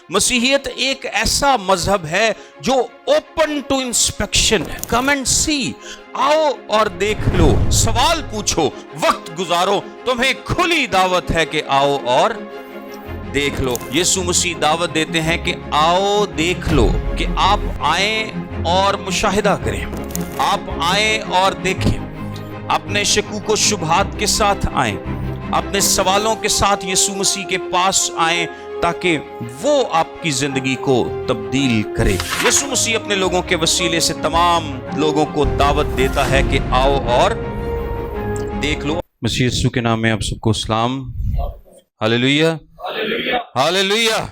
مسیحیت ایک ایسا مذہب ہے جو اوپن ٹو انسپیکشن ہے. کم اینڈ سی، آؤ اور دیکھ لو، سوال پوچھو، وقت گزارو، تمہیں کھلی دعوت ہے کہ آؤ اور دیکھ لو. یسوع مسیح دعوت دیتے ہیں کہ آؤ دیکھ لو، کہ آپ آئیں اور مشاہدہ کریں، آپ آئیں اور دیکھیں، اپنے شکوک و شبہات کے ساتھ آئیں، اپنے سوالوں کے ساتھ یسوع مسیح کے پاس آئیں تاکہ وہ آپ کی زندگی کو تبدیل کرے. یسوع مسیح اپنے لوگوں کے وسیلے سے تمام لوگوں کو دعوت دیتا ہے کہ آؤ اور دیکھ لو. مسیح یسوع کے نام میں آپ سب کو سلام. ہاللیلویہ، ہاللیلویہ.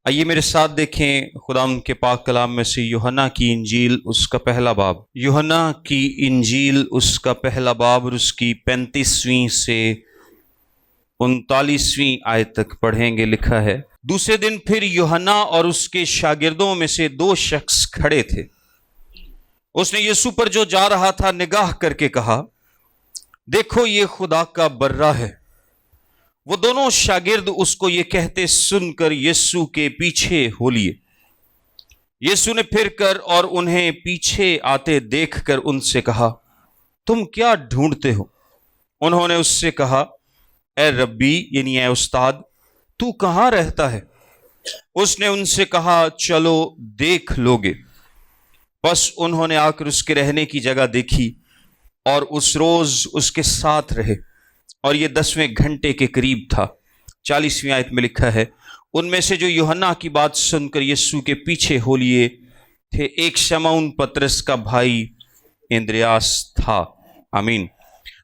آئیے میرے ساتھ دیکھیں خداوند کے پاک کلام میں سے یوحنا کی انجیل اس کا پہلا باب. یوحنا کی انجیل اس کا پہلا باب اور اس کی 35ویں سے 39ویں آیت تک پڑھیں گے. لکھا ہے، دوسرے دن پھر یوحنا اور اس کے شاگردوں میں سے 2 شخص کھڑے تھے. اس نے یسوع پر جو جا رہا تھا نگاہ کر کے کہا، دیکھو یہ خدا کا برہ ہے. وہ دونوں شاگرد اس کو یہ کہتے سن کر یسوع کے پیچھے ہو لیے. یسوع نے پھر کر اور انہیں پیچھے آتے دیکھ کر ان سے کہا، تم کیا ڈھونڈتے ہو؟ انہوں نے اس سے کہا، اے ربی، یعنی اے استاد، تو کہاں رہتا ہے؟ اس نے ان سے کہا، چلو دیکھ لوگے. بس انہوں نے آ کر اس کے رہنے کی جگہ دیکھی اور اس روز اس کے ساتھ رہے، اور یہ 10ویں گھنٹے کے قریب تھا. 40ویں آیت میں لکھا ہے، ان میں سے جو یوحنا کی بات سن کر یسوع کے پیچھے ہو لیے تھے ایک شمعون پطرس کا بھائی اندریاس تھا. آمین.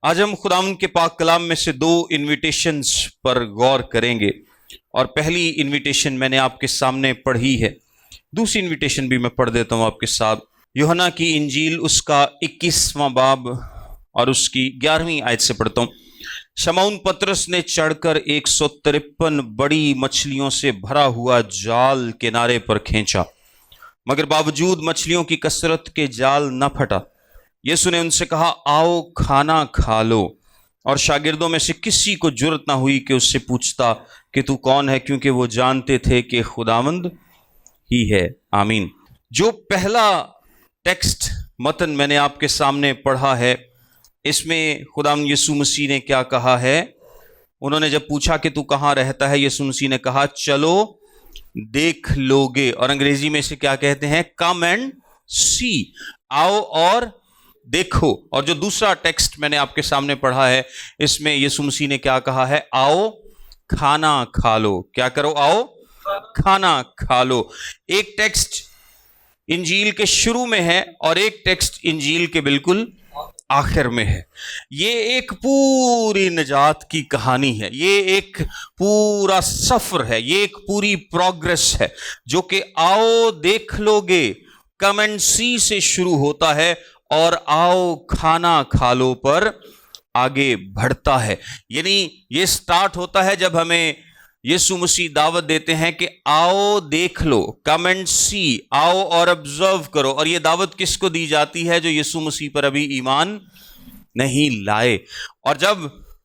آج ہم خداوند کے پاک کلام میں سے 2 انویٹیشنز پر غور کریں گے، اور پہلی انویٹیشن میں نے آپ کے سامنے پڑھی ہے. دوسری انویٹیشن بھی میں پڑھ دیتا ہوں آپ کے ساتھ. یوحنا کی انجیل اس کا 21واں باب اور اس کی 11ویں آیت سے پڑھتا ہوں. شمعون پطرس نے چڑھ کر 153 بڑی مچھلیوں سے بھرا ہوا جال کنارے پر کھینچا، مگر باوجود مچھلیوں کی کثرت کے جال نہ پھٹا. یسوع نے ان سے کہا، آؤ کھانا کھا لو. اور شاگردوں میں سے کسی کو جرأت نہ ہوئی کہ اس سے پوچھتا کہ تو کون ہے، کیونکہ وہ جانتے تھے کہ خداوند ہی ہے. آمین. جو پہلا ٹیکسٹ متن میں نے آپ کے سامنے پڑھا ہے، اس میں خداوند یسوع مسیح نے کیا کہا ہے؟ انہوں نے جب پوچھا کہ تو کہاں رہتا ہے، یسوع مسیح نے کہا، چلو دیکھ لوگے. اور انگریزی میں اسے کیا کہتے ہیں؟ کم اینڈ سی، آؤ اور دیکھو. اور جو دوسرا ٹیکسٹ میں نے آپ کے سامنے پڑھا ہے، اس میں یسوع مسیح نے کیا کہا ہے؟ آؤ کھانا کھا لو. کیا کرو؟ آؤ کھانا کھا لو. ایک ٹیکسٹ انجیل کے شروع میں ہے اور ایک ٹیکسٹ انجیل کے بالکل آخر میں ہے. یہ ایک پوری نجات کی کہانی ہے، یہ ایک پورا سفر ہے، یہ ایک پوری پروگرس ہے جو کہ آؤ دیکھ لوگے، کم اینڈ سی سے شروع ہوتا ہے اور آؤ کھانا کھا لو پر آگے بڑھتا ہے. یعنی یہ سٹارٹ ہوتا ہے جب ہمیں یسوع مسیح دعوت دیتے ہیں کہ آؤ دیکھ لو، کم اینڈ سی، آؤ اور آبزرو کرو. اور یہ دعوت کس کو دی جاتی ہے؟ جو یسوع مسیح پر ابھی ایمان نہیں لائے. اور جب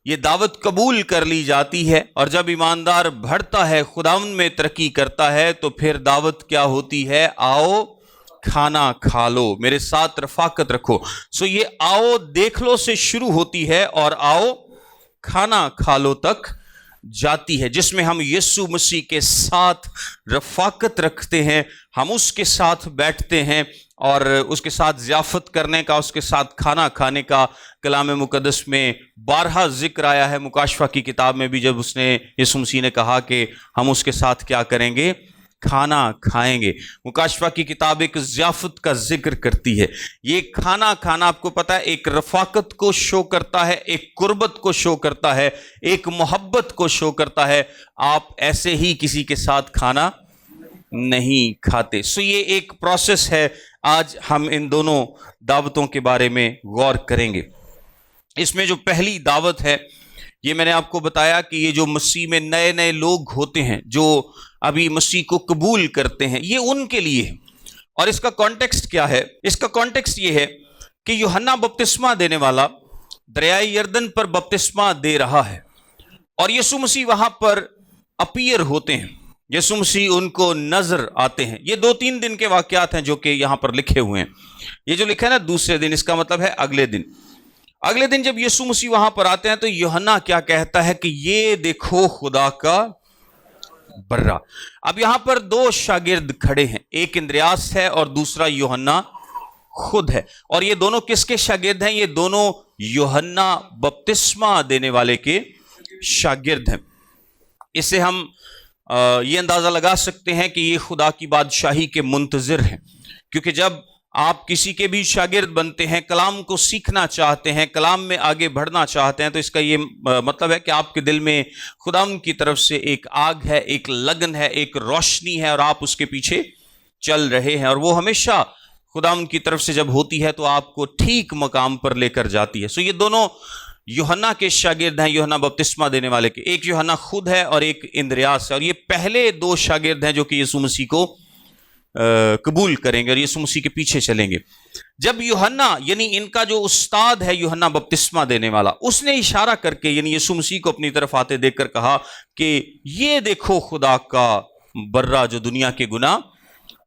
یہ دعوت قبول کر لی جاتی ہے اور جب ایماندار بڑھتا ہے، خداوند میں ترقی کرتا ہے، تو پھر دعوت کیا ہوتی ہے؟ آؤ کھانا کھا لو. میرے ساتھ رفاقت رکھو. سو یہ آؤ دیکھ لو سے شروع ہوتی ہے اور آؤ کھانا کھا لو تک جاتی ہے، جس میں ہم یسوع مسیح کے ساتھ رفاقت رکھتے ہیں، ہم اس کے ساتھ بیٹھتے ہیں اور اس کے ساتھ ضیافت کرنے کا، اس کے ساتھ کھانا کھانے کا کلام مقدس میں بارہا ذکر آیا ہے. مکاشفہ کی کتاب میں بھی جب اس نے یسوع مسیح نے کہا کہ ہم اس کے ساتھ کیا کریں گے؟ کھانا کھائیں گے. مکاشفہ کی کتاب ایک ضیافت کا ذکر کرتی ہے. یہ کھانا کھانا آپ کو پتا ہے ایک رفاقت کو شو کرتا ہے، ایک قربت کو شو کرتا ہے، ایک محبت کو شو کرتا ہے. آپ ایسے ہی کسی کے ساتھ کھانا نہیں کھاتے. سو یہ ایک پروسیس ہے. آج ہم ان دونوں دعوتوں کے بارے میں غور کریں گے. اس میں جو پہلی دعوت ہے، یہ میں نے آپ کو بتایا کہ یہ جو مسیح میں نئے نئے لوگ ہوتے ہیں، جو ابھی مسیح کو قبول کرتے ہیں، یہ ان کے لیے ہے. اور اس کا کانٹیکسٹ کیا ہے؟ اس کا کانٹیکسٹ یہ ہے کہ یوحنا بپتسمہ دینے والا دریائے یردن پر بپتسمہ دے رہا ہے اور یسوع مسیح وہاں پر اپیئر ہوتے ہیں، یسوع مسیح ان کو نظر آتے ہیں. یہ 2-3 دن کے واقعات ہیں جو کہ یہاں پر لکھے ہوئے ہیں. یہ جو لکھا ہے نا دوسرے دن، اس کا مطلب ہے اگلے دن. اگلے دن جب یسوع مسیح وہاں پر آتے ہیں تو یوحنا کیا کہتا ہے کہ یہ دیکھو خدا کا برہ. اب یہاں پر 2 شاگرد کھڑے ہیں، ایک اندریاس ہے اور دوسرا یوحنا خود ہے. اور یہ دونوں کس کے شاگرد ہیں؟ یہ دونوں یوحنا بپتسمہ دینے والے کے شاگرد ہیں. اس سے ہم یہ اندازہ لگا سکتے ہیں کہ یہ خدا کی بادشاہی کے منتظر ہیں، کیونکہ جب آپ کسی کے بھی شاگرد بنتے ہیں، کلام کو سیکھنا چاہتے ہیں، کلام میں آگے بڑھنا چاہتے ہیں، تو اس کا یہ مطلب ہے کہ آپ کے دل میں خدا کی طرف سے ایک آگ ہے، ایک لگن ہے، ایک روشنی ہے، اور آپ اس کے پیچھے چل رہے ہیں. اور وہ ہمیشہ خدا کی طرف سے جب ہوتی ہے تو آپ کو ٹھیک مقام پر لے کر جاتی ہے. سو یہ دونوں یوحنا کے شاگرد ہیں، یوحنا بپتسمہ دینے والے کے. ایک یوحنا خود ہے اور ایک اندریاس ہے. اور یہ پہلے 2 شاگرد ہیں جو کہ یسوع مسیح کو قبول کریں گے اور یسوع مسیح کے پیچھے چلیں گے. جب یوحنا یعنی ان کا جو استاد ہے یوحنا بپتسمہ دینے والا، اس نے اشارہ کر کے یعنی یسوع مسیح کو اپنی طرف آتے دیکھ کر کہا کہ یہ دیکھو خدا کا برہ جو دنیا کے گناہ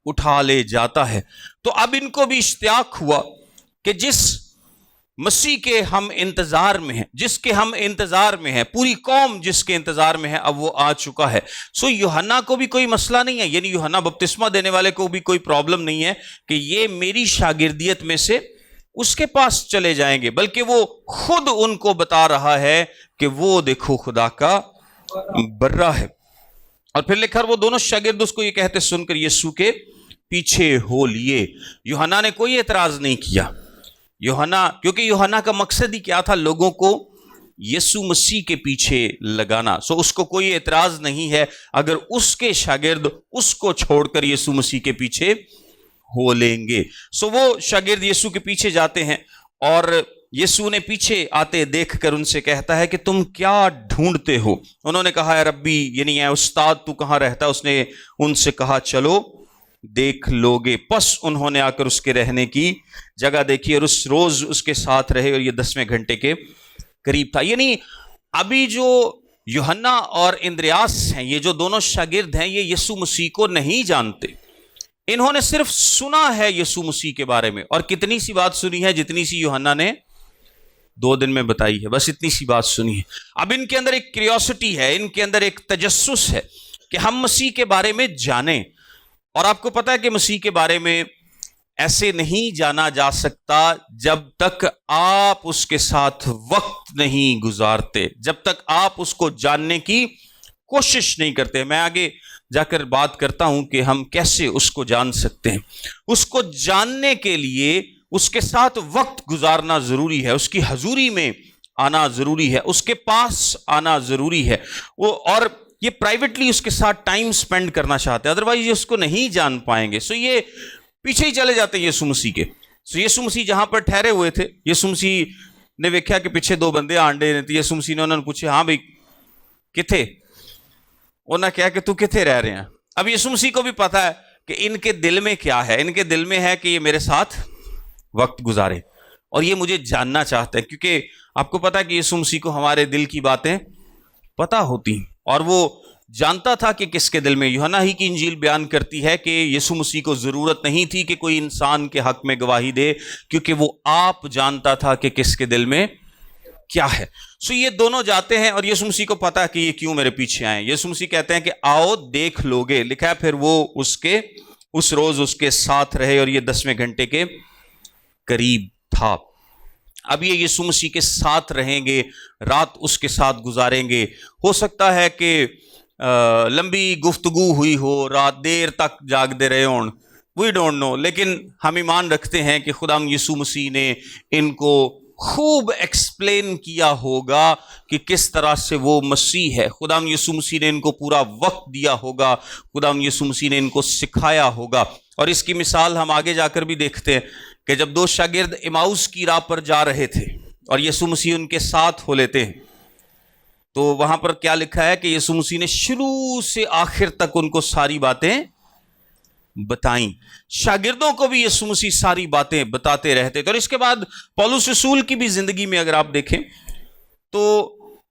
اٹھا لے جاتا ہے. تو اب ان کو بھی اشتیاق ہوا کہ جس مسیح کے ہم انتظار میں ہیں، جس کے ہم انتظار میں ہیں، پوری قوم جس کے انتظار میں ہے، اب وہ آ چکا ہے. سو یوحنا کو بھی کوئی مسئلہ نہیں ہے، یعنی یوحنا بپتسمہ دینے والے کو بھی کوئی پرابلم نہیں ہے کہ یہ میری شاگردیت میں سے اس کے پاس چلے جائیں گے، بلکہ وہ خود ان کو بتا رہا ہے کہ وہ دیکھو خدا کا برہ ہے. اور پھر لکھا وہ دونوں شاگرد اس کو یہ کہتے سن کر یسوع کے پیچھے ہو لیے. یوحنا نے کوئی اعتراض نہیں کیا. یوحنا، کیونکہ یوحنا کا مقصد ہی کیا تھا؟ لوگوں کو یسوع مسیح کے پیچھے لگانا. سو اس کو کوئی اعتراض نہیں ہے اگر اس کے شاگرد اس کو چھوڑ کر یسوع مسیح کے پیچھے ہو لیں گے. سو وہ شاگرد یسوع کے پیچھے جاتے ہیں اور یسوع نے پیچھے آتے دیکھ کر ان سے کہتا ہے کہ تم کیا ڈھونڈتے ہو؟ انہوں نے کہا اے ربی، یعنی اے استاد، تو کہاں رہتا؟ اس نے ان سے کہا چلو دیکھ لو گے. پس انہوں نے آ کر اس کے رہنے کی جگہ دیکھی اور اس روز اس کے ساتھ رہے، اور یہ 10ویں گھنٹے کے قریب تھا. یعنی ابھی جو یوحنا اور اندریاس ہیں، یہ جو دونوں شاگرد ہیں، یہ یسوع مسیح کو نہیں جانتے. انہوں نے صرف سنا ہے یسوع مسیح کے بارے میں، اور کتنی سی بات سنی ہے؟ جتنی سی یوحنا نے 2 دن میں بتائی ہے، بس اتنی سی بات سنی ہے. اب ان کے اندر ایک کیوریوسٹی ہے، ان کے اندر ایک تجسس ہے کہ ہم مسیح کے بارے میں جانیں. اور آپ کو پتا ہے کہ مسیح کے بارے میں ایسے نہیں جانا جا سکتا جب تک آپ اس کے ساتھ وقت نہیں گزارتے، جب تک آپ اس کو جاننے کی کوشش نہیں کرتے. میں آگے جا کر بات کرتا ہوں کہ ہم کیسے اس کو جان سکتے ہیں. اس کو جاننے کے لیے اس کے ساتھ وقت گزارنا ضروری ہے، اس کی حضوری میں آنا ضروری ہے، اس کے پاس آنا ضروری ہے. وہ اور یہ پرائیویٹلی اس کے ساتھ ٹائم سپینڈ کرنا چاہتے ہیں، ادروائز یہ اس کو نہیں جان پائیں گے. سو یہ پیچھے ہی چلے جاتے ہیں یسوع مسیح کے. سو یسوع مسیح جہاں پر ٹھہرے ہوئے تھے، یسوع مسیح نے دیکھا کہ پیچھے 2 بندے آنڈے رہتے. یسوع مسیح نے انہوں نے پوچھے ہاں بھائی کتھے؟ انہوں نے کہا کہ تو کتھے رہ رہے ہیں. اب یسوع مسیح کو بھی پتا ہے کہ ان کے دل میں کیا ہے. ان کے دل میں ہے کہ یہ میرے ساتھ وقت گزارے اور یہ مجھے جاننا چاہتے ہیں، کیونکہ آپ کو پتا ہے کہ یسوع مسیح کو ہمارے دل کی باتیں پتہ ہوتی ہیں، اور وہ جانتا تھا کہ کس کے دل میں. یوحنا ہی کی انجیل بیان کرتی ہے کہ یسوع مسیح کو ضرورت نہیں تھی کہ کوئی انسان کے حق میں گواہی دے، کیونکہ وہ آپ جانتا تھا کہ کس کے دل میں کیا ہے. سو یہ دونوں جاتے ہیں اور یسوع مسیح کو پتا ہے کہ یہ کیوں میرے پیچھے آئے. یسوع مسیح کہتے ہیں کہ آؤ دیکھ لو گے. لکھا ہے پھر وہ اس روز اس کے ساتھ رہے، اور یہ 10ویں گھنٹے کے قریب تھا. اب یہ یسوع مسیح کے ساتھ رہیں گے، رات اس کے ساتھ گزاریں گے. ہو سکتا ہے کہ لمبی گفتگو ہوئی ہو، رات دیر تک جاگتے رہے ہون، وی ڈونٹ نو، لیکن ہم ایمان رکھتے ہیں کہ خدا یسوع مسیح نے ان کو خوب ایکسپلین کیا ہوگا کہ کس طرح سے وہ مسیح ہے. خدا یسوع مسیح نے ان کو پورا وقت دیا ہوگا، خدا یسوع مسیح نے ان کو سکھایا ہوگا. اور اس کی مثال ہم آگے جا کر بھی دیکھتے ہیں کہ جب 2 شاگرد ایماؤس کی راہ پر جا رہے تھے اور یسوع مسیح ان کے ساتھ ہو لیتے ہیں، تو وہاں پر کیا لکھا ہے کہ یسوع مسیح نے شروع سے آخر تک ان کو ساری باتیں بتائیں. شاگردوں کو بھی یسوع مسیح ساری باتیں بتاتے رہتے تھے. اور اس کے بعد پولس رسول کی بھی زندگی میں اگر آپ دیکھیں تو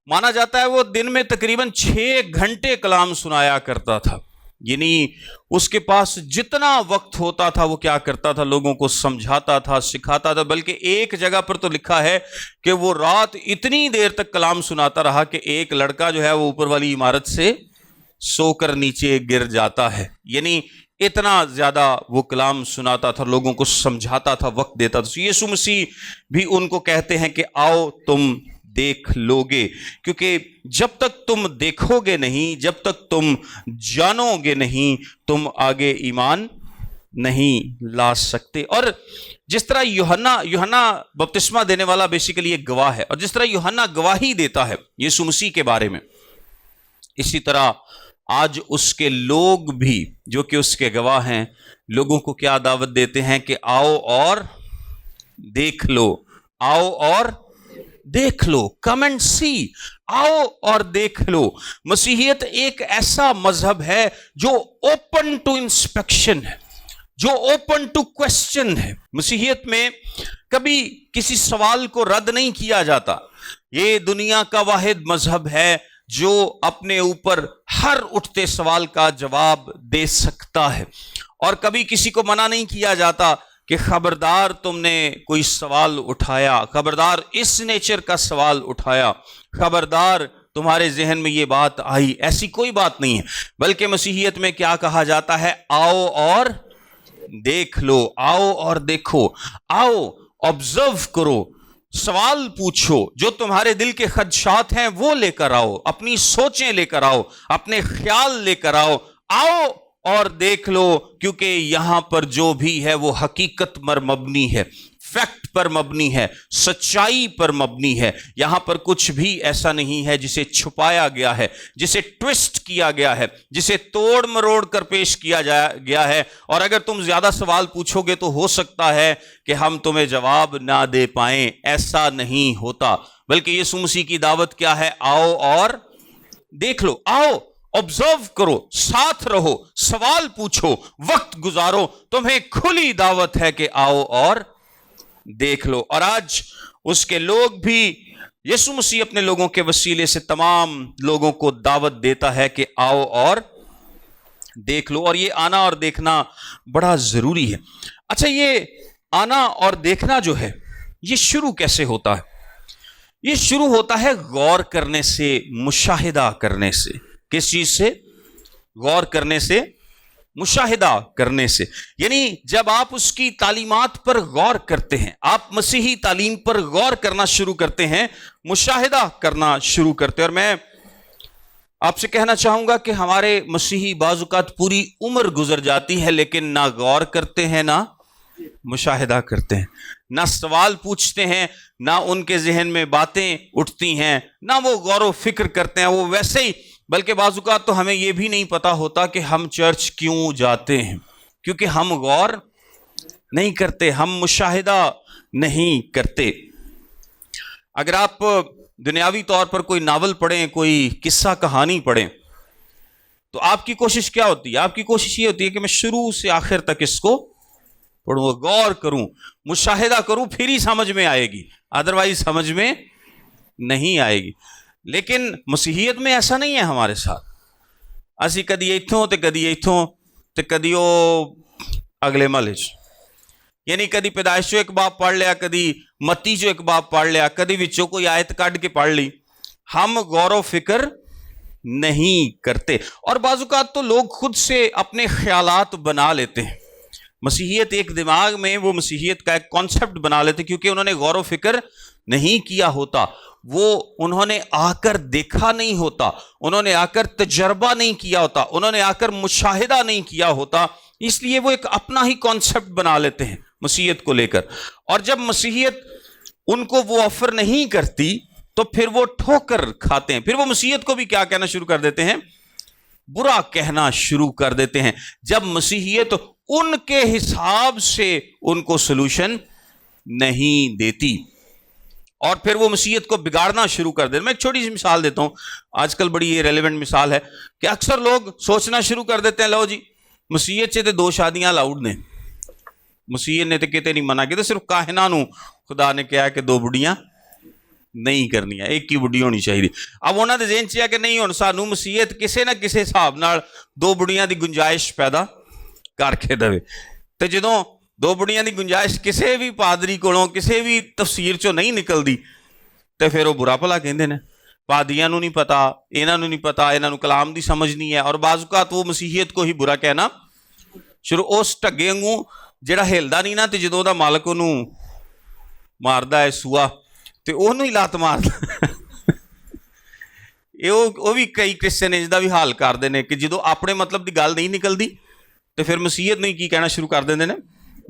مانا جاتا ہے وہ دن میں تقریباً 6 گھنٹے کلام سنایا کرتا تھا. یعنی اس کے پاس جتنا وقت ہوتا تھا وہ کیا کرتا تھا؟ لوگوں کو سمجھاتا تھا، سکھاتا تھا، بلکہ ایک جگہ پر تو لکھا ہے کہ وہ رات اتنی دیر تک کلام سناتا رہا کہ ایک لڑکا جو ہے وہ اوپر والی عمارت سے سو کر نیچے گر جاتا ہے۔ یعنی اتنا زیادہ وہ کلام سناتا تھا، لوگوں کو سمجھاتا تھا، وقت دیتا تھا۔ یسوع مسیح بھی ان کو کہتے ہیں کہ آؤ تم دیکھ لو گے، کیونکہ جب تک تم دیکھو گے نہیں، جب تک تم جانو گے نہیں، تم آگے ایمان نہیں لا سکتے۔ اور جس طرح یوحنا بپتسمہ دینے والا بیسیکلی ایک گواہ ہے، اور جس طرح یوحنا گواہی دیتا ہے یسوع مسیح کے بارے میں، اسی طرح آج اس کے لوگ بھی جو کہ اس کے گواہ ہیں، لوگوں کو کیا دعوت دیتے ہیں کہ آؤ اور دیکھ لو، آؤ اور دیکھ لو، کم اینڈ سی، آؤ اور دیکھ لو۔ مسیحیت ایک ایسا مذہب ہے جو اوپن ٹو انسپیکشن ہے، جو اوپن ٹو کوسچن ہے۔ مسیحیت میں کبھی کسی سوال کو رد نہیں کیا جاتا۔ یہ دنیا کا واحد مذہب ہے جو اپنے اوپر ہر اٹھتے سوال کا جواب دے سکتا ہے، اور کبھی کسی کو منع نہیں کیا جاتا کہ خبردار تم نے کوئی سوال اٹھایا، خبردار اس نیچر کا سوال اٹھایا، خبردار تمہارے ذہن میں یہ بات آئی۔ ایسی کوئی بات نہیں ہے، بلکہ مسیحیت میں کیا کہا جاتا ہے؟ آؤ اور دیکھ لو، آؤ اور دیکھو، آؤ آبزرو کرو، سوال پوچھو، جو تمہارے دل کے خدشات ہیں وہ لے کر آؤ، اپنی سوچیں لے کر آؤ، اپنے خیال لے کر آؤ، آؤ اور دیکھ لو، کیونکہ یہاں پر جو بھی ہے وہ حقیقت پر مبنی ہے، فیکٹ پر مبنی ہے، سچائی پر مبنی ہے۔ یہاں پر کچھ بھی ایسا نہیں ہے جسے چھپایا گیا ہے، جسے ٹوسٹ کیا گیا ہے، جسے توڑ مروڑ کر پیش کیا گیا ہے۔ اور اگر تم زیادہ سوال پوچھو گے تو ہو سکتا ہے کہ ہم تمہیں جواب نہ دے پائیں۔ ایسا نہیں ہوتا، بلکہ یسوع مسیح کی دعوت کیا ہے؟ آؤ اور دیکھ لو، آؤ آبزرو کرو، ساتھ رہو، سوال پوچھو، وقت گزارو۔ تمہیں کھلی دعوت ہے کہ آؤ اور دیکھ لو۔ اور آج اس کے لوگ بھی، یسوع مسیح اپنے لوگوں کے وسیلے سے تمام لوگوں کو دعوت دیتا ہے کہ آؤ اور دیکھ لو۔ اور یہ آنا اور دیکھنا بڑا ضروری ہے۔ اچھا، یہ آنا اور دیکھنا جو ہے یہ شروع کیسے ہوتا ہے؟ یہ شروع ہوتا ہے غور کرنے سے، مشاہدہ کرنے سے۔ کس چیز سے؟ غور کرنے سے، مشاہدہ کرنے سے۔ یعنی جب آپ اس کی تعلیمات پر غور کرتے ہیں، آپ مسیحی تعلیم پر غور کرنا شروع کرتے ہیں، مشاہدہ کرنا شروع کرتے ہیں۔ اور میں آپ سے کہنا چاہوں گا کہ ہمارے مسیحی بعض اوقات پوری عمر گزر جاتی ہے لیکن نہ غور کرتے ہیں نہ مشاہدہ کرتے ہیں، نہ سوال پوچھتے ہیں، نہ ان کے ذہن میں باتیں اٹھتی ہیں، نہ وہ غور و فکر کرتے ہیں۔ وہ ویسے ہی، بلکہ بعض اوقات تو ہمیں یہ بھی نہیں پتا ہوتا کہ ہم چرچ کیوں جاتے ہیں، کیونکہ ہم غور نہیں کرتے، ہم مشاہدہ نہیں کرتے۔ اگر آپ دنیاوی طور پر کوئی ناول پڑھیں، کوئی قصہ کہانی پڑھیں، تو آپ کی کوشش کیا ہوتی ہے؟ آپ کی کوشش یہ ہوتی ہے کہ میں شروع سے آخر تک اس کو پڑھوں، غور کروں، مشاہدہ کروں، پھر ہی سمجھ میں آئے گی، ادروائز سمجھ میں نہیں آئے گی۔ لیکن مسیحیت میں ایسا نہیں ہے ہمارے ساتھ۔ اسی کدی ایتھوں تے کدی ایتھوں تے کدی او اگلے محلے چ، یعنی کدی پیدائش چو ایک باب پڑھ لیا، کدی متی چو ایک باب پڑھ لیا، کدی وچوں کوئی آیت کڈ کے پڑھ لی۔ ہم غور و فکر نہیں کرتے، اور بعض اوقات تو لوگ خود سے اپنے خیالات بنا لیتے ہیں۔ مسیحیت ایک دماغ میں وہ مسیحیت کا ایک کانسیپٹ بنا لیتے کیونکہ انہوں نے غور و فکر نہیں کیا ہوتا، وہ انہوں نے آ کر دیکھا نہیں ہوتا، انہوں نے آ کر تجربہ نہیں کیا ہوتا، انہوں نے آ کر مشاہدہ نہیں کیا ہوتا، اس لیے وہ ایک اپنا ہی کانسیپٹ بنا لیتے ہیں مسیحیت کو لے کر۔ اور جب مسیحیت ان کو وہ آفر نہیں کرتی تو پھر وہ ٹھوکر کھاتے ہیں، پھر وہ مسیحیت کو بھی کیا کہنا شروع کر دیتے ہیں؟ برا کہنا شروع کر دیتے ہیں، جب مسیحیت ان کے حساب سے ان کو سلوشن نہیں دیتی، اور پھر وہ مسیحیت کو بگاڑنا شروع کر دیتے۔ میں ایک چھوٹی سی مثال دیتا ہوں، آج کل بڑی یہ ریلیونٹ مثال ہے کہ اکثر لوگ سوچنا شروع کر دیتے ہیں، لو جی مسیحیت سے تے 2 شادیاں الاؤڈ نے، مسیحیت نے تے کتے نہیں منع کیتے، صرف کاہناں نوں خدا نے کہا کہ 2 بڑیاں ਨਹੀਂ ਕਰਨੀਆਂ, ਇੱਕ ਹੀ ਬੁੱਢੀ ਹੋਣੀ ਚਾਹੀਦੀ। ਅਬ ਉਹਨਾਂ ਦੇ ਜ਼ਿਹਨ 'ਚ ਆ ਕਿ ਨਹੀਂ ਹੁਣ ਸਾਨੂੰ ਮਸੀਹਤ ਕਿਸੇ ਨਾ ਕਿਸੇ ਹਿਸਾਬ ਨਾਲ ਦੋ ਬੁੱਢੀਆਂ ਦੀ ਗੁੰਜਾਇਸ਼ ਪੈਦਾ ਕਰਕੇ ਦੇਵੇ। ਤੇ ਜਦੋਂ ਦੋ ਬੁੱਢੀਆਂ ਦੀ ਗੁੰਜਾਇਸ਼ ਕਿਸੇ ਵੀ ਪਾਦਰੀ ਕੋਲੋਂ ਕਿਸੇ ਵੀ ਤਫਸੀਰ 'ਚੋਂ ਨਹੀਂ ਨਿਕਲਦੀ ਤੇ ਫਿਰ ਉਹ ਬੁਰਾ ਭਲਾ ਕਹਿੰਦੇ ਨੇ, ਪਾਦਰੀਆਂ ਨੂੰ ਨਹੀਂ ਪਤਾ, ਇਹਨਾਂ ਨੂੰ ਨਹੀਂ ਪਤਾ, ਇਹਨਾਂ ਨੂੰ ਕਲਾਮ ਦੀ ਸਮਝ ਨਹੀਂ ਹੈ। ਔਰ ਬਾਜ਼ ਔਕਾਤ ਉਹ ਮਸੀਹੀਅਤ ਕੋ ਹੀ ਬੁਰਾ ਕਹਿਣਾ ਸ਼ੁਰੂ, ਉਸ ਢੱਗੇ ਵਾਂਗੂ ਜਿਹੜਾ ਹਿਲਦਾ ਨਹੀਂ ਨਾ, ਤੇ ਜਦੋਂ ਉਹਦਾ ਮਾਲਕ ਉਹਨੂੰ ਮਾਰਦਾ ਹੈ ਸੂਆ ਤੇ ਉਹਨੂੰ ਹੀ ਲੱਤ ਮਾਰਦਾ। ਇਹ ਉਹ ਵੀ ਕਈ ਕ੍ਰਿਸਚਨ ਇਸ ਦਾ ਵੀ ਹਾਲ ਕਰਦੇ ਨੇ ਕਿ ਜਦੋਂ ਆਪਣੇ ਮਤਲਬ ਦੀ ਗੱਲ ਨਹੀਂ ਨਿਕਲਦੀ ਤੇ ਫਿਰ ਮਸੀਹਤ ਨੂੰ ਹੀ ਕੀ ਕਹਿਣਾ ਸ਼ੁਰੂ ਕਰ ਦਿੰਦੇ ਨੇ,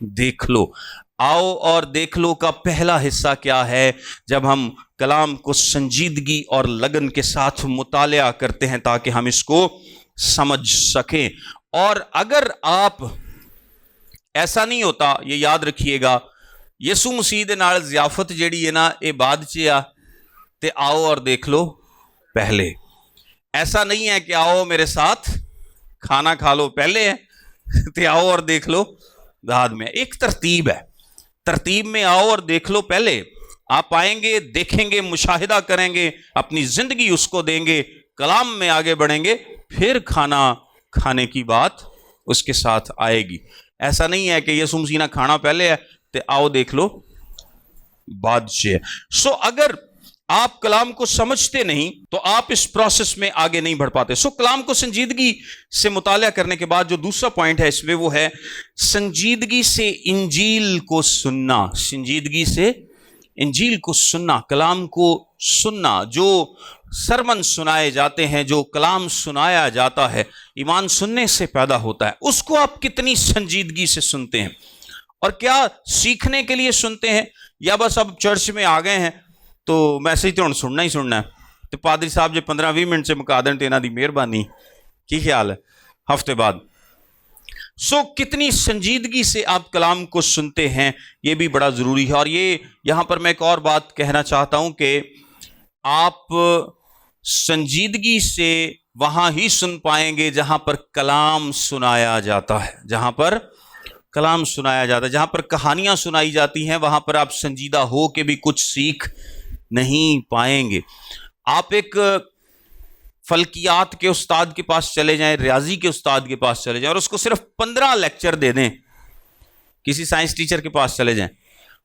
دیکھ لو. آؤ اور دیکھ لو کا پہلا حصہ کیا ہے؟ جب ہم کلام کو سنجیدگی اور لگن کے ساتھ مطالعہ کرتے ہیں تاکہ ہم اس کو سمجھ سکیں. اور اگر آپ ایسا نہیں ہوتا, یہ یاد رکھیے گا, یسوع مسیح دے نال ضیافت جیڑی ہے نا اے بعد چ آ تے آؤ اور دیکھ لو پہلے. ایسا نہیں ہے کہ آؤ میرے ساتھ کھانا کھا لو پہلے ہے تے آؤ اور دیکھ لو بعد میں. ایک ترتیب ہے, ترتیب میں آؤ اور دیکھ لو پہلے. آپ آئیں گے, دیکھیں گے, مشاہدہ کریں گے, اپنی زندگی اس کو دیں گے, کلام میں آگے بڑھیں گے, پھر کھانا کھانے کی بات اس کے ساتھ آئے گی. ایسا نہیں ہے کہ یسوع مسیح کھانا پہلے ہے تے آؤ دیکھ لو بعد سے. سو اگر آپ کلام کو سمجھتے نہیں تو آپ اس پروسیس میں آگے نہیں بڑھ پاتے. سو کلام کو سنجیدگی سے مطالعہ کرنے کے بعد جو دوسرا پوائنٹ ہے اس میں وہ ہے سنجیدگی سے انجیل کو سننا. سنجیدگی سے انجیل کو سننا, کلام کو سننا. جو سرمن سنائے جاتے ہیں, جو کلام سنایا جاتا ہے, ایمان سننے سے پیدا ہوتا ہے. اس کو آپ کتنی سنجیدگی سے سنتے ہیں, اور کیا سیکھنے کے لیے سنتے ہیں, یا بس اب چرچ میں آ گئے ہیں تو میسج تو سننا ہی سننا ہے, تو پادری صاحب جو 15-20 منٹ سے مکا دیں تو انہاں دی مہربانی. کی خیال ہے ہفتے بعد؟ سو کتنی سنجیدگی سے آپ کلام کو سنتے ہیں, یہ بھی بڑا ضروری ہے. اور یہ یہاں پر میں ایک اور بات کہنا چاہتا ہوں کہ آپ سنجیدگی سے وہاں ہی سن پائیں گے جہاں پر کلام سنایا جاتا ہے. جہاں پر کلام سنایا جاتا ہے, جہاں پر کہانیاں سنائی جاتی ہیں, وہاں پر آپ سنجیدہ ہو کے بھی کچھ سیکھ نہیں پائیں گے. آپ ایک فلکیات کے استاد کے پاس چلے جائیں, ریاضی کے استاد کے پاس چلے جائیں, اور اس کو صرف 15 لیکچر دے دیں. کسی سائنس ٹیچر کے پاس چلے جائیں,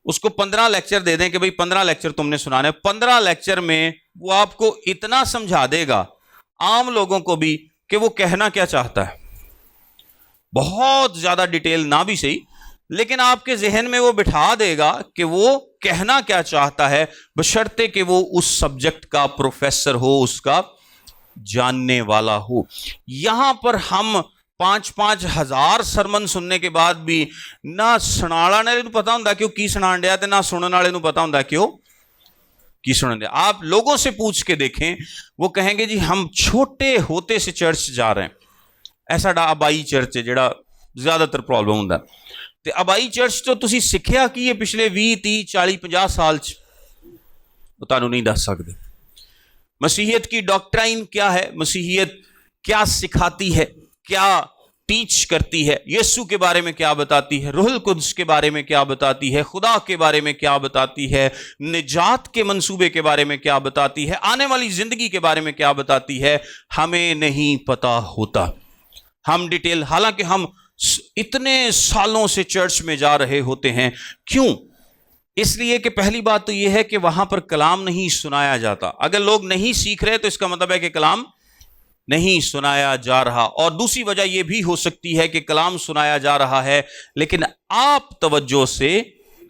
اس کو 15 لیکچر دے دیں کہ بھئی 15 لیکچر تم نے سنانے. 15 لیکچر میں وہ آپ کو اتنا سمجھا دے گا, عام لوگوں کو بھی, کہ وہ کہنا کیا چاہتا ہے. بہت زیادہ ڈیٹیل نہ بھی صحیح, لیکن آپ کے ذہن میں وہ بٹھا دے گا کہ وہ کہنا کیا چاہتا ہے, بشرطے کہ وہ اس سبجیکٹ کا پروفیسر ہو, اس کا جاننے والا ہو. یہاں پر ہم 5-5 ہزار سرمن سننے کے بعد بھی نہ سنانے والے نوں پتا ہوندا کہ کی سنان ڈیا, تے نہ سنن والے نوں پتا ہوندا کہ کی سنن ڈیا. آپ لوگوں سے پوچھ کے دیکھیں, وہ کہیں گے جی ہم چھوٹے ہوتے سے چرچ جا رہے ہیں. ایسا آبائی چرچ ہے جڑا زیادہ تر پرابلم ہوندا. تے آبائی چرچ تو تسی سکھیا کی ہے پچھلے 20-30-40-50 سال چ, وہ تانوں نہیں دس سکتے. مسیحیت کی ڈاکٹرائن کیا ہے, مسیحیت کیا سکھاتی ہے, کیا ٹیچ کرتی ہے, یسوع کے بارے میں کیا بتاتی ہے, روح القدس کے بارے میں کیا بتاتی ہے, خدا کے بارے میں کیا بتاتی ہے, نجات کے منصوبے کے بارے میں کیا بتاتی ہے, آنے والی زندگی کے بارے میں کیا بتاتی ہے, ہمیں نہیں پتا ہوتا. ہم ڈیٹیل, حالانکہ ہم اتنے سالوں سے چرچ میں جا رہے ہوتے ہیں. کیوں؟ اس لیے کہ پہلی بات تو یہ ہے کہ وہاں پر کلام نہیں سنایا جاتا. اگر لوگ نہیں سیکھ رہے تو اس کا مطلب ہے کہ کلام نہیں سنایا جا رہا. اور دوسری وجہ یہ بھی ہو سکتی ہے کہ کلام سنایا جا رہا ہے لیکن آپ توجہ سے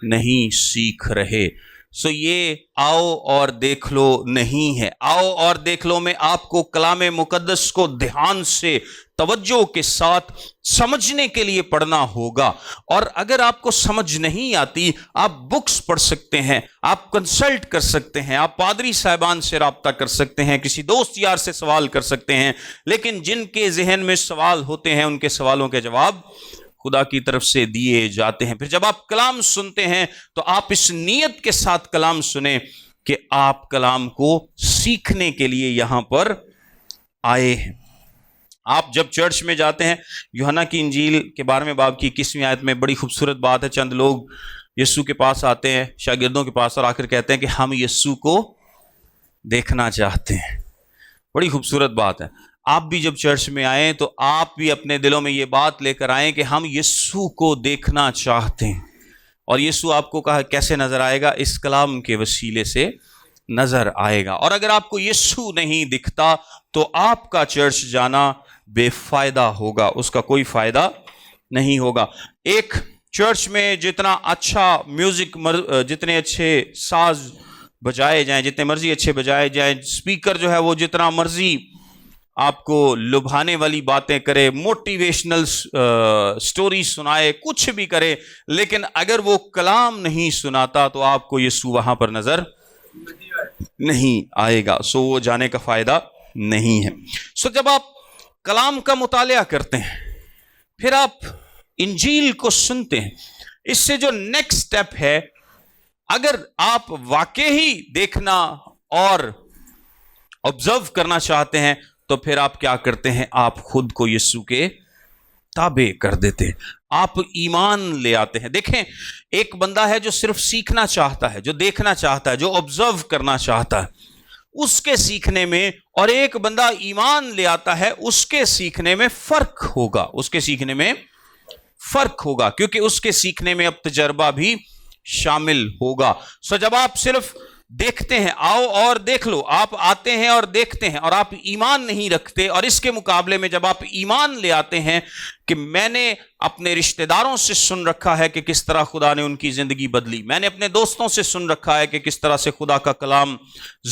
نہیں سیکھ رہے. سو یہ آؤ اور دیکھ لو نہیں ہے. آؤ اور دیکھ لو میں آپ کو کلام مقدس کو دھیان سے, توجہ کے ساتھ سمجھنے کے لیے پڑھنا ہوگا. اور اگر آپ کو سمجھ نہیں آتی, آپ بکس پڑھ سکتے ہیں, آپ کنسلٹ کر سکتے ہیں, آپ پادری صاحبان سے رابطہ کر سکتے ہیں, کسی دوست یار سے سوال کر سکتے ہیں. لیکن جن کے ذہن میں سوال ہوتے ہیں ان کے سوالوں کے جواب خدا کی طرف سے دیے جاتے ہیں. پھر جب آپ کلام سنتے ہیں تو آپ اس نیت کے ساتھ کلام سنیں کہ آپ کلام کو سیکھنے کے لیے یہاں پر آئے ہیں. آپ جب چرچ میں جاتے ہیں, یوحنا کی انجیل کے 12ویں باب کی 21ویں آیت میں بڑی خوبصورت بات ہے. چند لوگ یسوع کے پاس آتے ہیں, شاگردوں کے پاس, اور آ کر کہتے ہیں کہ ہم یسوع کو دیکھنا چاہتے ہیں. بڑی خوبصورت بات ہے. آپ بھی جب چرچ میں آئیں تو آپ بھی اپنے دلوں میں یہ بات لے کر آئیں کہ ہم یسوع کو دیکھنا چاہتے ہیں. اور یسوع آپ کو کہا کیسے نظر آئے گا؟ اس کلام کے وسیلے سے نظر آئے گا. اور اگر آپ کو یسوع نہیں دکھتا تو آپ کا چرچ جانا بے فائدہ ہوگا, اس کا کوئی فائدہ نہیں ہوگا. ایک چرچ میں جتنا اچھا میوزک, جتنے اچھے ساز بجائے جائیں, جتنے مرضی اچھے بجائے جائیں, اسپیکر جو ہے وہ جتنا مرضی آپ کو لبھانے والی باتیں کرے، موٹیویشنل سٹوری سنائے، کچھ بھی کرے، لیکن اگر وہ کلام نہیں سناتا تو آپ کو یسوع وہاں پر نظر نہیں آئے گا، سو وہ جانے کا فائدہ نہیں ہے۔ سو جب آپ کلام کا مطالعہ کرتے ہیں، پھر آپ انجیل کو سنتے ہیں، اس سے جو نیکسٹ سٹیپ ہے، اگر آپ واقعی دیکھنا اور آبزرو کرنا چاہتے ہیں تو پھر آپ کیا کرتے ہیں؟ آپ خود کو یسوع کے تابع کر دیتے ہیں، آپ ایمان لے آتے ہیں۔ دیکھیں، ایک بندہ ہے جو صرف سیکھنا چاہتا ہے، جو دیکھنا چاہتا ہے، جو آبزرو کرنا چاہتا ہے، اس کے سیکھنے میں، اور ایک بندہ ایمان لے آتا ہے، اس کے سیکھنے میں فرق ہوگا، اس کے سیکھنے میں فرق ہوگا، کیونکہ اس کے سیکھنے میں اب تجربہ بھی شامل ہوگا۔ سو جب آپ صرف دیکھتے ہیں، آؤ اور دیکھ لو، آپ آتے ہیں اور دیکھتے ہیں اور آپ ایمان نہیں رکھتے، اور اس کے مقابلے میں جب آپ ایمان لے آتے ہیں کہ میں نے اپنے رشتہ داروں سے سن رکھا ہے کہ کس طرح خدا نے ان کی زندگی بدلی، میں نے اپنے دوستوں سے سن رکھا ہے کہ کس طرح سے خدا کا کلام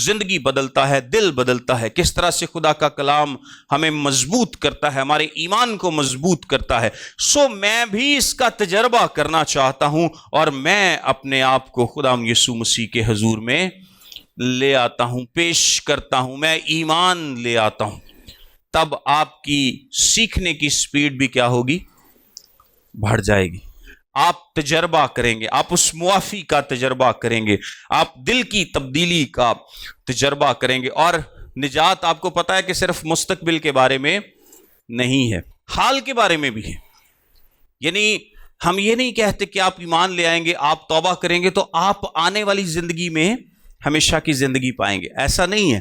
زندگی بدلتا ہے، دل بدلتا ہے، کس طرح سے خدا کا کلام ہمیں مضبوط کرتا ہے، ہمارے ایمان کو مضبوط کرتا ہے، سو میں بھی اس کا تجربہ کرنا چاہتا ہوں، اور میں اپنے آپ کو خدا یسوع مسیح کے حضور میں لے آتا ہوں، پیش کرتا ہوں، میں ایمان لے آتا ہوں۔ تب آپ کی سیکھنے کی سپیڈ بھی کیا ہوگی؟ بڑھ جائے گی۔ آپ تجربہ کریں گے، آپ اس معافی کا تجربہ کریں گے، آپ دل کی تبدیلی کا تجربہ کریں گے، اور نجات آپ کو پتا ہے کہ صرف مستقبل کے بارے میں نہیں ہے، حال کے بارے میں بھی ہے۔ یعنی ہم یہ نہیں کہتے کہ آپ ایمان لے آئیں گے، آپ توبہ کریں گے تو آپ آنے والی زندگی میں ہمیشہ کی زندگی پائیں گے، ایسا نہیں ہے۔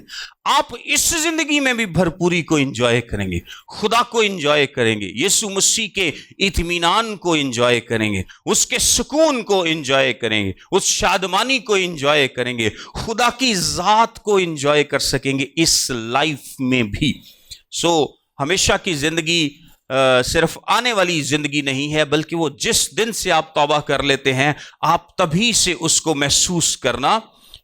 آپ اس زندگی میں بھی بھرپوری کو انجوائے کریں گے، خدا کو انجوائے کریں گے، یسوع مسیح کے اطمینان کو انجوائے کریں گے، اس کے سکون کو انجوائے کریں گے، اس شادمانی کو انجوائے کریں گے، خدا کی ذات کو انجوائے کر سکیں گے اس لائف میں بھی۔ سو ہمیشہ کی زندگی صرف آنے والی زندگی نہیں ہے، بلکہ وہ جس دن سے آپ توبہ کر لیتے ہیں، آپ تبھی سے اس کو محسوس کرنا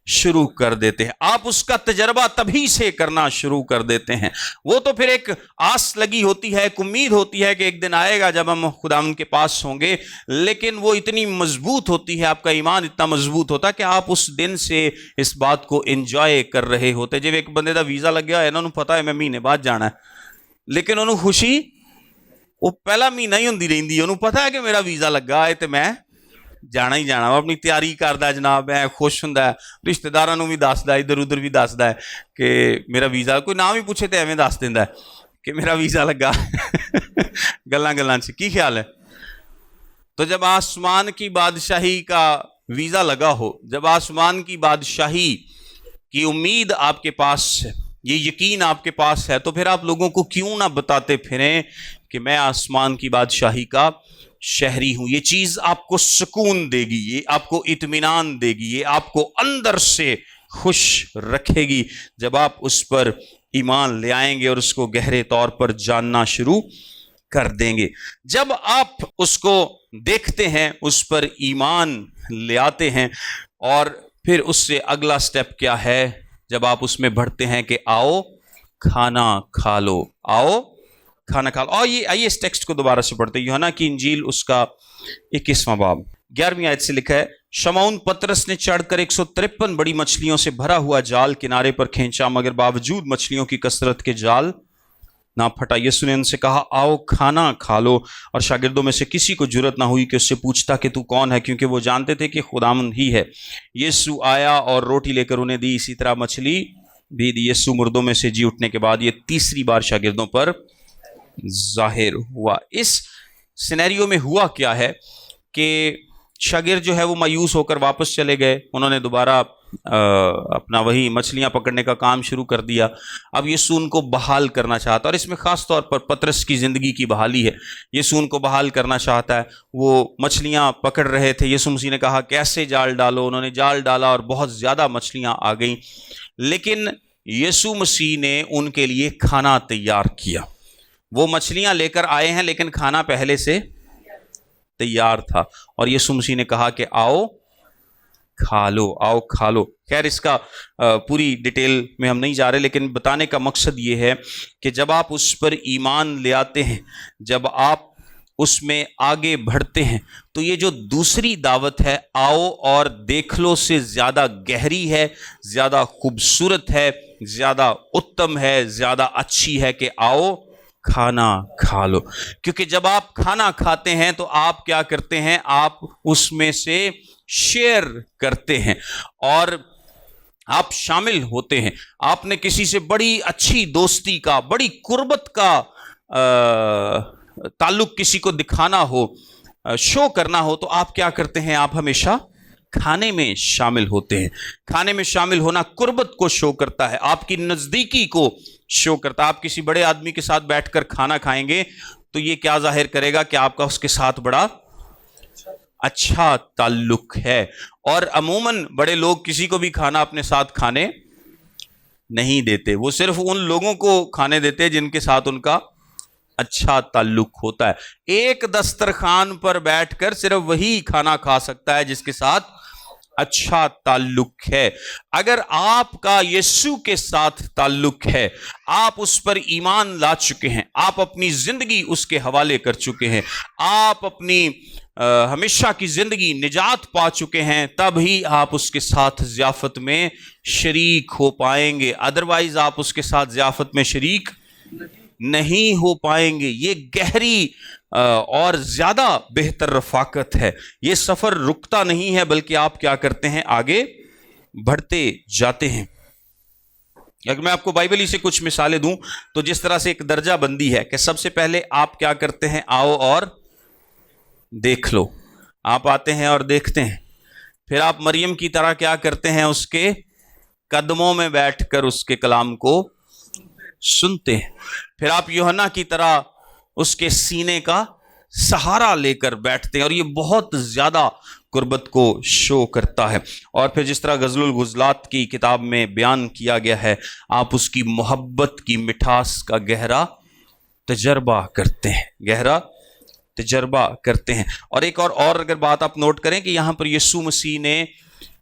شروع کر دیتے ہیں، آپ اس کا تجربہ تبھی سے کرنا شروع کر دیتے ہیں۔ وہ تو پھر ایک آس لگی ہوتی ہے، ایک امید ہوتی ہے کہ ایک دن آئے گا جب ہم خدا ان کے پاس ہوں گے، لیکن وہ اتنی مضبوط ہوتی ہے، آپ کا ایمان اتنا مضبوط ہوتا ہے کہ آپ اس دن سے اس بات کو انجوائے کر رہے ہوتے۔ جب ایک بندے دا ویزا لگ گیا ہے نا، انہوں پتا ہے میں مہینے بعد جانا ہے، لیکن انہوں خوشی وہ پہلا مہینہ ہی ہوندی رہندی، انہوں پتا ہے کہ میرا ویزا لگا ہے تو میں جانا ہی جانا، وہ اپنی تیاری کردا جناب، میں خوش ہوندا ہے، رشتہ داراں نوں بھی دسدا ہے، ادھر ادھر بھی دسدا ہے کہ میرا ویزا، کوئی نام ہی پوچھے تو ایویں دس دیندا ہے کہ میرا ویزا لگا گلاں گلاں چ۔ کی خیال ہے؟ تو جب آسمان کی بادشاہی کا ویزا لگا ہو، جب آسمان کی بادشاہی کی امید آپ کے پاس ہے، یہ یقین آپ کے پاس ہے، تو پھر آپ لوگوں کو کیوں نہ بتاتے پھریں کہ میں آسمان کی بادشاہی کا شہری ہوں۔ یہ چیز آپ کو سکون دے گی، یہ آپ کو اطمینان دے گی، یہ آپ کو اندر سے خوش رکھے گی جب آپ اس پر ایمان لے آئیں گے اور اس کو گہرے طور پر جاننا شروع کر دیں گے۔ جب آپ اس کو دیکھتے ہیں، اس پر ایمان لے آتے ہیں، اور پھر اس سے اگلا سٹیپ کیا ہے؟ جب آپ اس میں بڑھتے ہیں کہ آؤ کھانا کھا لو، آؤ کھانا کھا لو۔ اور یہ آئیے اس ٹیکسٹ کو دوبارہ سے پڑھتے ہیں، یوحنا کی انجیل اس کا 21واں باب 11ویں آیت سے لکھا ہے، شمعون پترس نے چڑھ کر 153 بڑی مچھلیوں سے بھرا ہوا جال کنارے پر کھینچا، مگر باوجود مچھلیوں کی کثرت کے جال نہ پھٹا۔ یسوع نے ان سے کہا آؤ کھانا کھا لو، اور شاگردوں میں سے کسی کو جرأت نہ ہوئی کہ اس سے پوچھتا کہ تو کون ہے، کیونکہ وہ جانتے تھے کہ خداوند ہی ہے۔ یسوع آیا اور روٹی لے کر انہیں دی، اسی طرح مچھلی بھی دی۔ یسوع مردوں میں سے جی اٹھنے کے بعد یہ تیسری بار شاگردوں پر ظاہر ہوا۔ اس سینیریو میں ہوا کیا ہے کہ شاگرد جو ہے وہ مایوس ہو کر واپس چلے گئے، انہوں نے دوبارہ اپنا وہی مچھلیاں پکڑنے کا کام شروع کر دیا۔ اب یسوع ان کو بحال کرنا چاہتا ہے، اور اس میں خاص طور پر پترس کی زندگی کی بحالی ہے۔ یسوع ان کو بحال کرنا چاہتا ہے، وہ مچھلیاں پکڑ رہے تھے، یسوع مسیح نے کہا کیسے جال ڈالو، انہوں نے جال ڈالا اور بہت زیادہ مچھلیاں آ گئیں، لیکن یسوع مسیح نے ان کے لیے کھانا تیار کیا۔ وہ مچھلیاں لے کر آئے ہیں لیکن کھانا پہلے سے تیار تھا، اور یسوع مسیح نے کہا کہ آؤ کھا لو، آؤ کھا لو۔ خیر اس کا پوری ڈیٹیل میں ہم نہیں جا رہے، لیکن بتانے کا مقصد یہ ہے کہ جب آپ اس پر ایمان لے آتے ہیں، جب آپ اس میں آگے بڑھتے ہیں، تو یہ جو دوسری دعوت ہے آؤ اور دیکھ لو سے زیادہ گہری ہے، زیادہ خوبصورت ہے، زیادہ اتم ہے، زیادہ اچھی ہے کہ آؤ کھانا کھا لو۔ کیونکہ جب آپ کھانا کھاتے ہیں تو آپ کیا کرتے ہیں؟ آپ اس میں سے شیئر کرتے ہیں اور آپ شامل ہوتے ہیں۔ آپ نے کسی سے بڑی اچھی دوستی کا، بڑی قربت کا تعلق کسی کو دکھانا ہو، شو کرنا ہو، تو آپ کیا کرتے ہیں؟ آپ ہمیشہ کھانے میں شامل ہوتے ہیں۔ کھانے میں شامل ہونا قربت کو شو کرتا ہے، آپ کی نزدیکی کو شو کرتا ہے۔ آپ کسی بڑے آدمی کے ساتھ بیٹھ کر کھانا کھائیں گے تو یہ کیا ظاہر کرے گا کہ آپ کا اس کے ساتھ بڑا اچھا تعلق ہے۔ اور عموماً بڑے لوگ کسی کو بھی کھانا اپنے ساتھ کھانے نہیں دیتے، وہ صرف ان لوگوں کو کھانے دیتے ہیں جن کے ساتھ ان کا اچھا تعلق ہوتا ہے۔ ایک دسترخوان پر بیٹھ کر صرف وہی کھانا کھا سکتا ہے جس کے ساتھ اچھا تعلق ہے۔ اگر آپ کا یسوع کے ساتھ تعلق ہے، آپ اس پر ایمان لا چکے ہیں، آپ اپنی زندگی اس کے حوالے کر چکے ہیں، آپ اپنی ہمیشہ کی زندگی نجات پا چکے ہیں، تب ہی آپ اس کے ساتھ ضیافت میں شریک ہو پائیں گے۔ ادروائز آپ اس کے ساتھ ضیافت میں شریک نہیں ہو پائیں گے۔ یہ گہری اور زیادہ بہتر رفاقت ہے۔ یہ سفر رکتا نہیں ہے بلکہ آپ کیا کرتے ہیں؟ آگے بڑھتے جاتے ہیں۔ اگر میں آپ کو بائبلی سے کچھ مثالیں دوں تو جس طرح سے ایک درجہ بندی ہے کہ سب سے پہلے آپ کیا کرتے ہیں؟ آؤ اور دیکھ لو۔ آپ آتے ہیں اور دیکھتے ہیں، پھر آپ مریم کی طرح کیا کرتے ہیں؟ اس کے قدموں میں بیٹھ کر اس کے کلام کو سنتے ہیں، پھر آپ یوحنا کی طرح اس کے سینے کا سہارا لے کر بیٹھتے ہیں، اور یہ بہت زیادہ قربت کو شو کرتا ہے۔ اور پھر جس طرح غزل الغزلات کی کتاب میں بیان کیا گیا ہے، آپ اس کی محبت کی مٹھاس کا گہرا تجربہ کرتے ہیں، گہرا تجربہ کرتے ہیں۔ اور ایک اور اگر بات آپ نوٹ کریں کہ یہاں پر یسوع مسیح نے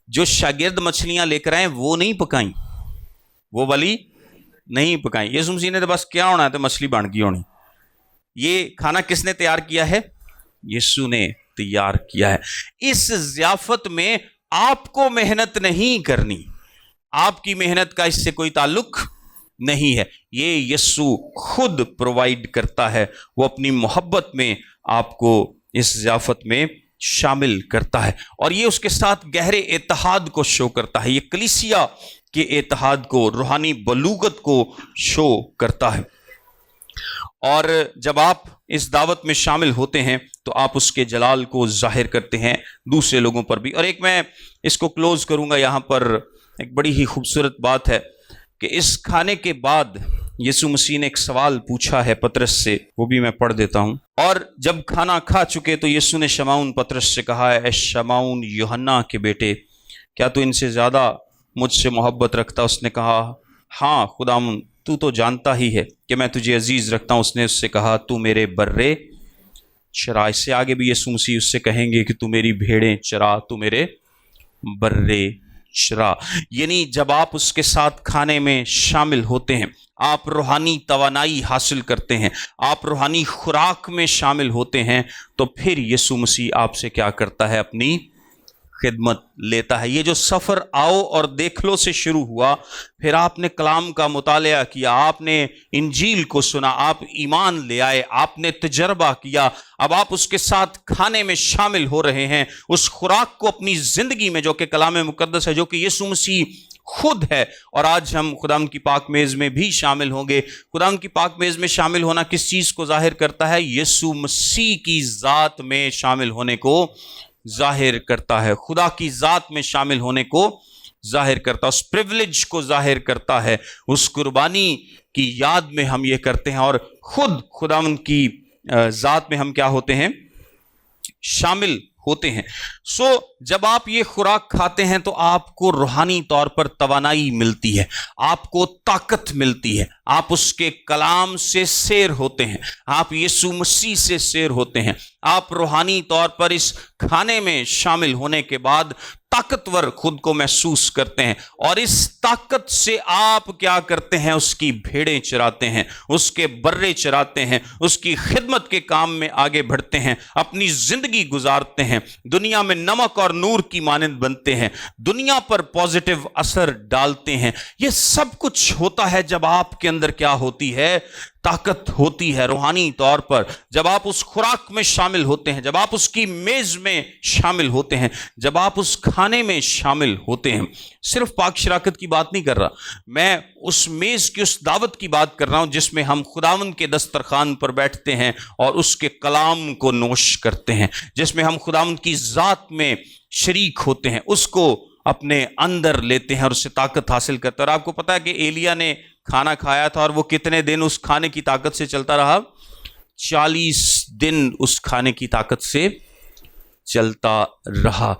جو شاگرد مچھلیاں لے کر آئے وہ نہیں پکائیں، وہ والی نہیں پکائیں۔ یسوع مسیح نے تو بس کیا ہونا ہے تو مچھلی بن گئی ہونی۔ یہ کھانا کس نے تیار کیا ہے؟ یسوع نے تیار کیا ہے۔ اس ضیافت میں آپ کو محنت نہیں کرنی، آپ کی محنت کا اس سے کوئی تعلق نہیں ہے، یہ یسوع خود پرووائڈ کرتا ہے۔ وہ اپنی محبت میں آپ کو اس ضیافت میں شامل کرتا ہے، اور یہ اس کے ساتھ گہرے اتحاد کو شو کرتا ہے، یہ کلیسیا کے اتحاد کو، روحانی بلوغت کو شو کرتا ہے۔ اور جب آپ اس دعوت میں شامل ہوتے ہیں تو آپ اس کے جلال کو ظاہر کرتے ہیں دوسرے لوگوں پر بھی۔ اور ایک میں اس کو کلوز کروں گا، یہاں پر ایک بڑی ہی خوبصورت بات ہے کہ اس کھانے کے بعد یسوع مسیح نے ایک سوال پوچھا ہے پطرس سے، وہ بھی میں پڑھ دیتا ہوں۔ اور جب کھانا کھا چکے تو یسوع نے شمعون پطرس سے کہا، اے شمعون یوحنا کے بیٹے، کیا تو ان سے زیادہ مجھ سے محبت رکھتا؟ اس نے کہا، ہاں خداوند، تو تو جانتا ہی ہے کہ میں تجھے عزیز رکھتا ہوں۔ اس نے اس سے کہا، تو میرے برے چرا۔ اس سے آگے بھی یسوع مسیح اس سے کہیں گے کہ تو میری بھیڑیں چرا، تو میرے برے چرا۔ یعنی جب آپ اس کے ساتھ کھانے میں شامل ہوتے ہیں، آپ روحانی توانائی حاصل کرتے ہیں، آپ روحانی خوراک میں شامل ہوتے ہیں، تو پھر یسوع مسیح آپ سے کیا کرتا ہے؟ اپنی خدمت لیتا ہے۔ یہ جو سفر آؤ اور دیکھ لو سے شروع ہوا، پھر آپ نے کلام کا مطالعہ کیا، آپ نے انجیل کو سنا، آپ ایمان لے آئے، آپ نے تجربہ کیا، اب آپ اس کے ساتھ کھانے میں شامل ہو رہے ہیں، اس خوراک کو اپنی زندگی میں، جو کہ کلام مقدس ہے، جو کہ یسوع مسیح خود ہے۔ اور آج ہم خداوند کی پاک میز میں بھی شامل ہوں گے۔ خداوند کی پاک میز میں شامل ہونا کس چیز کو ظاہر کرتا ہے؟ یسوع مسیح کی ذات میں شامل ہونے کو ظاہر کرتا ہے، خدا کی ذات میں شامل ہونے کو ظاہر کرتا ہے، اس پریولیج کو ظاہر کرتا ہے، اس قربانی کی یاد میں ہم یہ کرتے ہیں، اور خود خداوند کی ذات میں ہم کیا ہوتے ہیں؟ شامل ہوتے ہیں۔ جب آپ یہ خوراک کھاتے ہیں تو آپ کو روحانی طور پر توانائی ملتی ہے، آپ کو طاقت ملتی ہے، آپ اس کے کلام سے سیر ہوتے ہیں، آپ یسوع مسیح سے سیر ہوتے ہیں، آپ روحانی طور پر اس کھانے میں شامل ہونے کے بعد طاقتور خود کو محسوس کرتے ہیں، اور اس طاقت سے آپ کیا کرتے ہیں؟ اس کی بھیڑیں چراتے ہیں، اس کے برے چراتے ہیں، اس کی خدمت کے کام میں آگے بڑھتے ہیں، اپنی زندگی گزارتے ہیں، دنیا میں نمک اور نور کی مانند بنتے ہیں، دنیا پر پازیٹیو اثر ڈالتے ہیں۔ یہ سب کچھ ہوتا ہے جب آپ کے اندر کیا ہوتی ہے؟ طاقت ہوتی ہے روحانی طور پر، جب آپ اس خوراک میں شامل ہوتے ہیں، جب آپ اس کی میز میں شامل ہوتے ہیں، جب آپ اس کھانے میں شامل ہوتے ہیں۔ صرف پاک شراکت کی بات نہیں کر رہا، میں اس میز کی، اس دعوت کی بات کر رہا ہوں جس میں ہم خداوند کے دسترخوان پر بیٹھتے ہیں اور اس کے کلام کو نوش کرتے ہیں، جس میں ہم خداوند کی ذات میں شریک ہوتے ہیں، اس کو اپنے اندر لیتے ہیں اور اس سے طاقت حاصل کرتے ہیں۔ اور آپ کو پتا ہے کہ ایلیا نے کھانا کھایا تھا اور وہ کتنے دن اس کھانے کی طاقت سے چلتا رہا؟ 40 دن اس کھانے کی طاقت سے چلتا رہا۔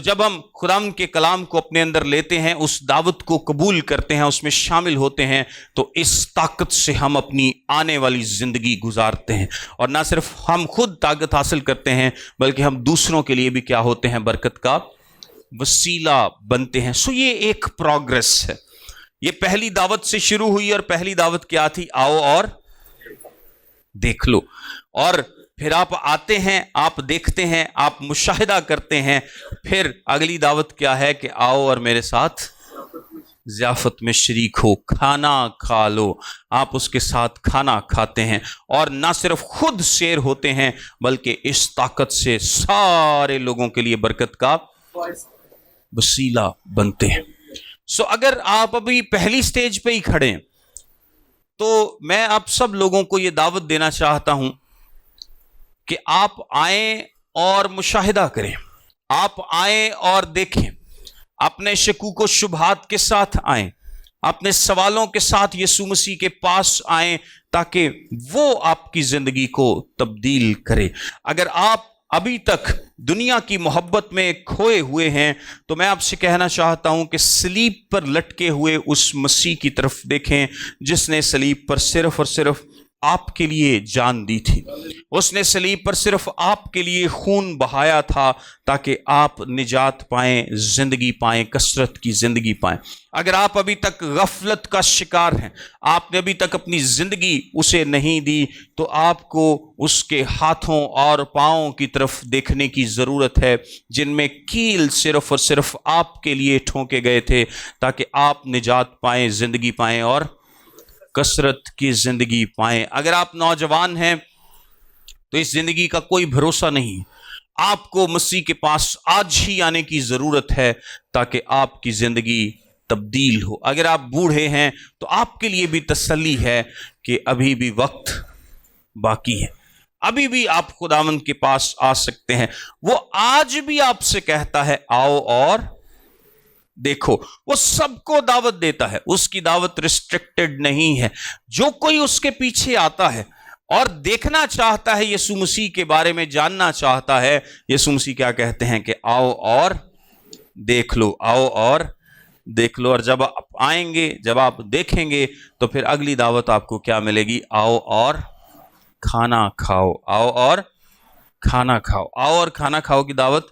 جب ہم خداوند کے کلام کو اپنے اندر لیتے ہیں، اس دعوت کو قبول کرتے ہیں، اس میں شامل ہوتے ہیں، تو اس طاقت سے ہم اپنی آنے والی زندگی گزارتے ہیں، اور نہ صرف ہم خود طاقت حاصل کرتے ہیں بلکہ ہم دوسروں کے لیے بھی کیا ہوتے ہیں؟ برکت کا وسیلہ بنتے ہیں۔ یہ ایک پروگرس ہے۔ یہ پہلی دعوت سے شروع ہوئی، اور پہلی دعوت کیا تھی؟ آؤ اور دیکھ لو۔ اور پھر آپ آتے ہیں، آپ دیکھتے ہیں، آپ مشاہدہ کرتے ہیں۔ پھر اگلی دعوت کیا ہے؟ کہ آؤ اور میرے ساتھ ضیافت میں شریک ہو، کھانا کھا لو۔ آپ اس کے ساتھ کھانا کھاتے ہیں، اور نہ صرف خود سیر ہوتے ہیں بلکہ اس طاقت سے سارے لوگوں کے لیے برکت کا وسیلہ بنتے ہیں۔ اگر آپ ابھی پہلی سٹیج پہ ہی کھڑے ہیں تو میں آپ سب لوگوں کو یہ دعوت دینا چاہتا ہوں کہ آپ آئیں اور مشاہدہ کریں، آپ آئیں اور دیکھیں، اپنے شکوک و شبہات کے ساتھ آئیں، اپنے سوالوں کے ساتھ یسوع مسیح کے پاس آئیں تاکہ وہ آپ کی زندگی کو تبدیل کرے۔ اگر آپ ابھی تک دنیا کی محبت میں کھوئے ہوئے ہیں تو میں آپ سے کہنا چاہتا ہوں کہ صلیب پر لٹکے ہوئے اس مسیح کی طرف دیکھیں جس نے صلیب پر صرف اور صرف آپ کے لیے جان دی تھی۔ اس نے صلیب پر صرف آپ کے لیے خون بہایا تھا تاکہ آپ نجات پائیں، زندگی پائیں، کثرت کی زندگی پائیں۔ اگر آپ ابھی تک غفلت کا شکار ہیں، آپ نے ابھی تک اپنی زندگی اسے نہیں دی، تو آپ کو اس کے ہاتھوں اور پاؤں کی طرف دیکھنے کی ضرورت ہے جن میں کیل صرف اور صرف آپ کے لیے ٹھونکے گئے تھے تاکہ آپ نجات پائیں، زندگی پائیں اور کثرت کی زندگی پائیں۔ اگر آپ نوجوان ہیں تو اس زندگی کا کوئی بھروسہ نہیں، آپ کو مسیح کے پاس آج ہی آنے کی ضرورت ہے تاکہ آپ کی زندگی تبدیل ہو۔ اگر آپ بوڑھے ہیں تو آپ کے لیے بھی تسلی ہے کہ ابھی بھی وقت باقی ہے، ابھی بھی آپ خداوند کے پاس آ سکتے ہیں۔ وہ آج بھی آپ سے کہتا ہے آؤ اور دیکھو۔ وہ سب کو دعوت دیتا ہے، اس کی دعوت ریسٹرکٹڈ نہیں ہے۔ جو کوئی اس کے پیچھے آتا ہے اور دیکھنا چاہتا ہے، یسوع مسیح کے بارے میں جاننا چاہتا ہے، یسوع مسیح کیا کہتے ہیں کہ آؤ اور دیکھ لو، آؤ اور دیکھ لو۔ اور جب آپ آئیں گے، جب آپ دیکھیں گے تو پھر اگلی دعوت آپ کو کیا ملے گی؟ آؤ اور کھانا کھاؤ، آؤ اور کھانا کھاؤ۔ آؤ اور کھانا کھاؤ کی دعوت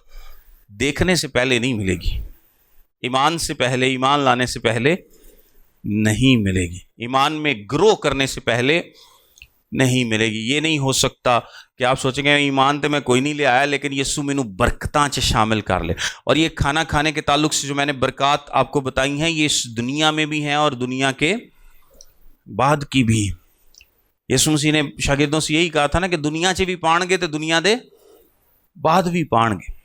دیکھنے سے پہلے نہیں ملے گی، ایمان سے پہلے، ایمان لانے سے پہلے نہیں ملے گی، ایمان میں گرو کرنے سے پہلے نہیں ملے گی۔ یہ نہیں ہو سکتا کہ آپ سوچیں گے ایمان تو میں کوئی نہیں لے آیا لیکن یسوع مینوں برکتاں چ شامل کر لے۔ اور یہ کھانا کھانے کے تعلق سے جو میں نے برکات آپ کو بتائی ہیں، یہ اس دنیا میں بھی ہیں اور دنیا کے بعد کی بھی۔ یسوع مسیح نے شاگردوں سے یہی کہا تھا نا کہ دنیا چ بھی پان گے تو دنیا دے بعد بھی پان گے۔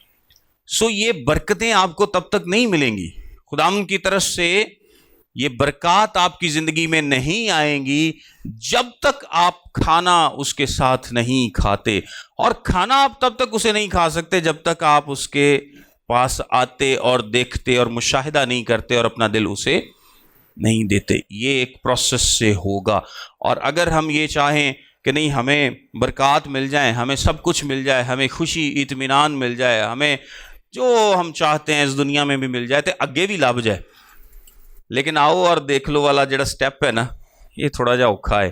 یہ برکتیں آپ کو تب تک نہیں ملیں گی، خداوند کی طرف سے یہ برکات آپ کی زندگی میں نہیں آئیں گی جب تک آپ کھانا اس کے ساتھ نہیں کھاتے۔ اور کھانا آپ تب تک اسے نہیں کھا سکتے جب تک آپ اس کے پاس آتے اور دیکھتے اور مشاہدہ نہیں کرتے اور اپنا دل اسے نہیں دیتے۔ یہ ایک پروسیس سے ہوگا۔ اور اگر ہم یہ چاہیں کہ نہیں ہمیں برکات مل جائیں، ہمیں سب کچھ مل جائے، ہمیں خوشی اطمینان مل جائے، ہمیں جو ہم چاہتے ہیں اس دنیا میں بھی مل جائے، تو اگے بھی لب جائے، لیکن آؤ اور دیکھ لو والا جڑا سٹیپ ہے نا، یہ تھوڑا جا اوکھا ہے،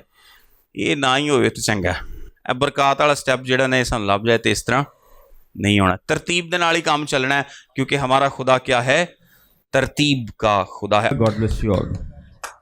یہ نہ ہی ہوئے تو چنگا ہے۔ برکات والا سٹیپ جڑا نے سان لب جائے تو اس طرح نہیں ہونا. ترتیب دے نال ہی کام چلنا ہے کیونکہ ہمارا خدا کیا ہے؟ ترتیب کا خدا ہے. God bless you all.